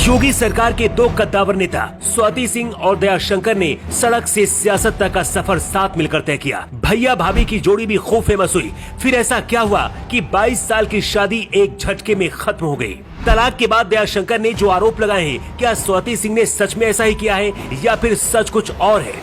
योगी सरकार के दो कद्दावर नेता स्वाति सिंह और दयाशंकर ने सड़क से सियासत तक का सफर साथ मिलकर तय किया। भैया भाभी की जोड़ी भी खूब फेमस हुई। फिर ऐसा क्या हुआ कि 22 साल की शादी एक झटके में खत्म हो गई। तलाक के बाद दयाशंकर ने जो आरोप लगाए हैं, क्या स्वाति सिंह ने सच में ऐसा ही किया है या फिर सच कुछ और है?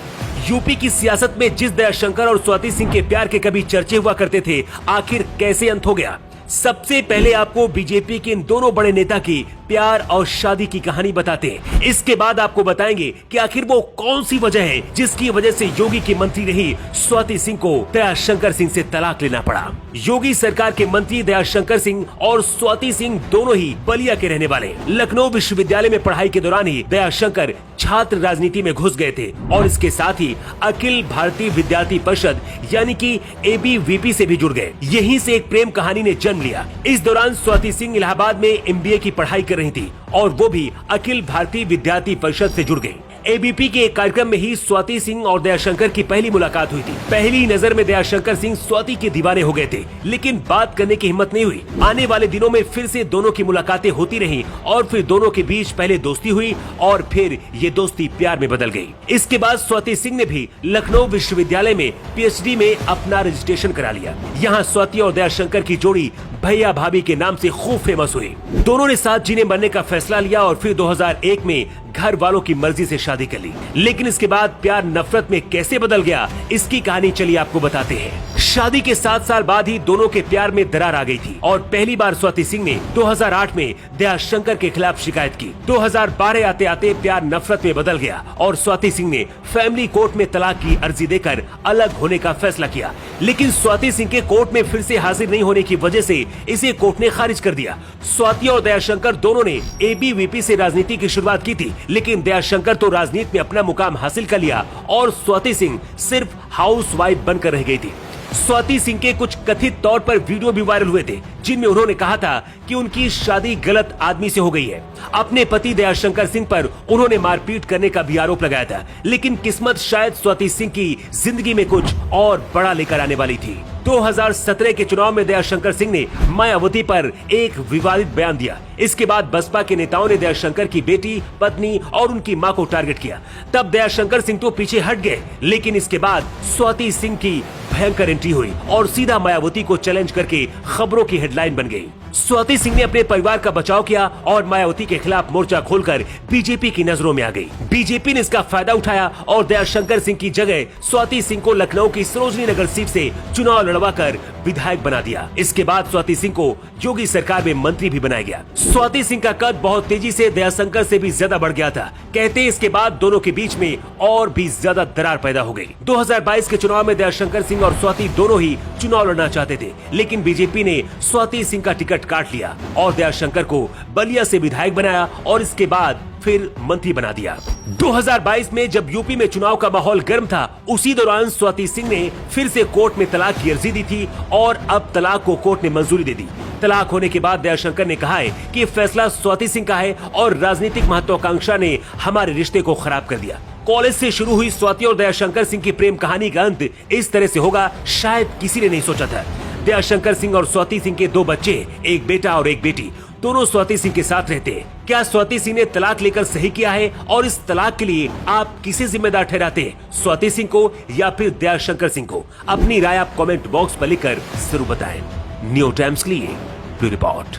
यूपी की सियासत में जिस दयाशंकर और स्वाति सिंह के प्यार के कभी चर्चे हुआ करते थे, आखिर कैसे अंत हो गया? सबसे पहले आपको बीजेपी के इन दोनों बड़े नेता की प्यार और शादी की कहानी बताते हैं। इसके बाद आपको बताएंगे कि आखिर वो कौन सी वजह है जिसकी वजह से योगी की मंत्री रही स्वाति सिंह को दयाशंकर सिंह से तलाक लेना पड़ा। योगी सरकार के मंत्री दयाशंकर सिंह और स्वाति सिंह दोनों ही बलिया के रहने वाले। लखनऊ विश्वविद्यालय में पढ़ाई के दौरान ही दयाशंकर छात्र राजनीति में घुस गए थे और इसके साथ ही अखिल भारतीय विद्यार्थी परिषद यानी कि ABVP से भी जुड़ गए। यहीं से एक प्रेम कहानी ने जन्म लिया। इस दौरान स्वाति सिंह इलाहाबाद में MBA की पढ़ाई कर रही थी और वो भी अखिल भारतीय विद्यार्थी परिषद से जुड़ गई। ABP के एक कार्यक्रम में ही स्वाति सिंह और दयाशंकर की पहली मुलाकात हुई थी। पहली नजर में दयाशंकर सिंह स्वाति के दीवाने हो गए थे, लेकिन बात करने की हिम्मत नहीं हुई। आने वाले दिनों में फिर से दोनों की मुलाकातें होती रहीं और फिर दोनों के बीच पहले दोस्ती हुई और फिर ये दोस्ती प्यार में बदल गई। इसके बाद स्वाति सिंह ने भी लखनऊ विश्वविद्यालय में PhD में अपना रजिस्ट्रेशन करा लिया। यहाँ स्वाति और दयाशंकर की जोड़ी भैया भाभी के नाम से खूब फेमस हुई। दोनों ने साथ जीने मरने का फैसला लिया और फिर 2001 में घर वालों की मर्जी से शादी कर ली। लेकिन इसके बाद प्यार नफरत में कैसे बदल गया, इसकी कहानी चलिए आपको बताते हैं। शादी के 7 साल बाद ही दोनों के प्यार में दरार आ गई थी और पहली बार स्वाति सिंह ने 2008 में दयाशंकर के खिलाफ शिकायत की। 2012 आते आते प्यार नफरत में बदल गया और स्वाति सिंह ने फैमिली कोर्ट में तलाक की अर्जी देकर अलग होने का फैसला किया। लेकिन स्वाति सिंह के कोर्ट में फिर से हाजिर नहीं होने की वजह से इसे कोर्ट ने खारिज कर दिया। स्वाति और दयाशंकर दोनों ने ABVP से राजनीति की शुरुआत की थी, लेकिन दयाशंकर तो राजनीति में अपना मुकाम हासिल कर लिया और स्वाति सिंह सिर्फ हाउसवाइफ बनकर रह गई थी। स्वाति सिंह के कुछ कथित तौर पर वीडियो भी वायरल हुए थे, जिनमें उन्होंने कहा था कि उनकी शादी गलत आदमी से हो गई है। अपने पति दयाशंकर सिंह पर उन्होंने मारपीट करने का भी आरोप लगाया था, लेकिन किस्मत शायद स्वाति सिंह की जिंदगी में कुछ और बड़ा लेकर आने वाली थी। 2017 के चुनाव में दयाशंकर सिंह ने मायावती पर एक विवादित बयान दिया। इसके बाद बसपा के नेताओं ने दयाशंकर की बेटी, पत्नी और उनकी मां को टारगेट किया। तब दयाशंकर सिंह तो पीछे हट गए, लेकिन इसके बाद स्वाति सिंह की भयंकर एंट्री हुई और सीधा मायावती को चैलेंज करके खबरों की हेडलाइन बन गई। स्वाति सिंह ने अपने परिवार का बचाव किया और मायावती के खिलाफ मोर्चा खोलकर बीजेपी की नजरों में आ गई। बीजेपी ने इसका फायदा उठाया और दयाशंकर सिंह की जगह स्वाति सिंह को लखनऊ की सरोजनी नगर सीट से चुनाव लड़वाकर विधायक बना दिया। इसके बाद स्वाति सिंह को योगी सरकार में मंत्री भी बनाया गया। स्वाति सिंह का कद बहुत तेजी से दयाशंकर से भी ज्यादा बढ़ गया था। कहते हैं इसके बाद दोनों के बीच में और भी ज्यादा दरार पैदा हो गई। 2022 के चुनाव में दयाशंकर सिंह और स्वाति दोनों ही चुनाव लड़ना चाहते थे, लेकिन बीजेपी ने स्वाति सिंह का टिकट काट लिया और दयाशंकर को बलिया से विधायक बनाया और इसके बाद फिर मंत्री बना दिया। 2022 में जब यूपी में चुनाव का माहौल गर्म था, उसी दौरान स्वाति सिंह ने फिर से कोर्ट में तलाक की अर्जी दी थी और अब तलाक को कोर्ट ने मंजूरी दे दी। तलाक होने के बाद दयाशंकर ने कहा है कि फैसला स्वाति सिंह का है और राजनीतिक महत्वाकांक्षा ने हमारे रिश्ते को खराब कर दिया। कॉलेज से शुरू हुई स्वाति और दयाशंकर सिंह की प्रेम कहानी का अंत इस तरह से होगा, शायद किसी ने नहीं सोचा था। दयाशंकर सिंह और स्वाति सिंह के 2 बच्चे, एक बेटा और एक बेटी, दोनों स्वाति सिंह के साथ रहते हैं। क्या स्वाति सिंह ने तलाक लेकर सही किया है और इस तलाक के लिए आप किसे जिम्मेदार ठहराते हैं, स्वाति सिंह को या फिर दयाशंकर सिंह को? अपनी राय आप कमेंट बॉक्स पर लिखकर जरूर बताएं। न्यू टाइम्स के लिए ब्यूरो रिपोर्ट।